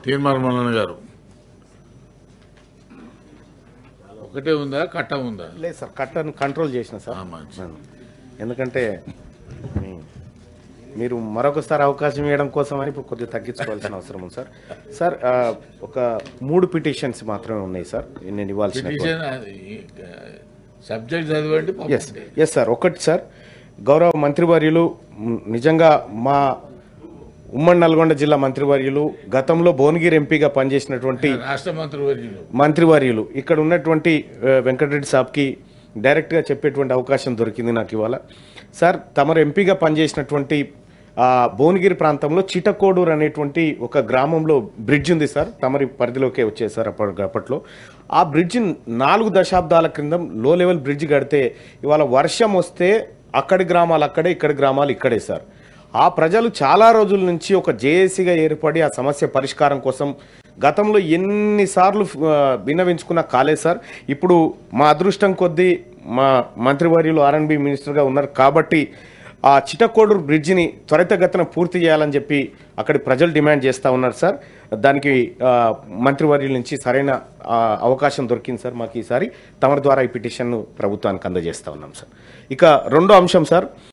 తీర్మార్ మల్లన్న గారు ఒకటే ఉందా కట్ట ఉందా? లేదు సార్, కట్టను కంట్రోల్ చేసిన సార్. ఎందుకంటే మీరు మరొకసారి అవకాశం ఇవ్వడం కోసం అని ఇప్పుడు కొద్దిగా తగ్గించుకోవాల్సిన అవసరం ఉంది సార్. సార్ ఒక 3 పిటిషన్స్ మాత్రమే ఉన్నాయి సార్ నేను ఇవ్వాల్సిన. సబ్జెక్ట్ చదవండి. Yes sir. ఒకటి సార్, గౌరవ మంత్రివర్యులు నిజంగా మా ఉమ్మడి నల్గొండ జిల్లా మంత్రివర్యులు గతంలో భువనగిరి ఎంపీగా పనిచేసినటువంటి రాష్ట్ర మంత్రివర్యులు ఇక్కడ ఉన్నటువంటి వెంకటరెడ్డి సాబ్కి డైరెక్ట్గా చెప్పేటువంటి అవకాశం దొరికింది నాకు ఇవాళ. సార్, తమరు ఎంపీగా పనిచేసినటువంటి భువనగిరి ప్రాంతంలో చిటకోడూరు అనేటువంటి ఒక గ్రామంలో బ్రిడ్జ్ ఉంది సార్, తమరి పరిధిలోకే వచ్చేది సార్ అప్పట్లో. ఆ బ్రిడ్జ్ 4 దశాబ్దాల క్రితం లో లెవెల్ బ్రిడ్జ్ కడితే ఇవాళ వర్షం వస్తే అక్కడి గ్రామాలు అక్కడే, ఇక్కడి గ్రామాలు ఇక్కడే సార్. ఆ ప్రజలు చాలా రోజుల నుంచి ఒక జేఏసీగా ఏర్పడి ఆ సమస్య పరిష్కారం కోసం గతంలో ఎన్నిసార్లు విన్నవించుకున్నా కాలేదు సార్. ఇప్పుడు మా అదృష్టం కొద్దీ మా మంత్రివర్యులు ఆర్ఎండ్బి మినిస్టర్గా ఉన్నారు కాబట్టి ఆ చిటకోడూరు బ్రిడ్జిని త్వరితగతిన పూర్తి చేయాలని చెప్పి అక్కడి ప్రజలు డిమాండ్ చేస్తూ ఉన్నారు సార్. దానికి మంత్రివర్యుల నుంచి సరైన అవకాశం దొరికింది సార్ మాకు ఈసారి. తమరి ద్వారా ఈ పిటిషన్ను ప్రభుత్వానికి అందజేస్తూ ఉన్నాం సార్. ఇక రెండో అంశం సార్,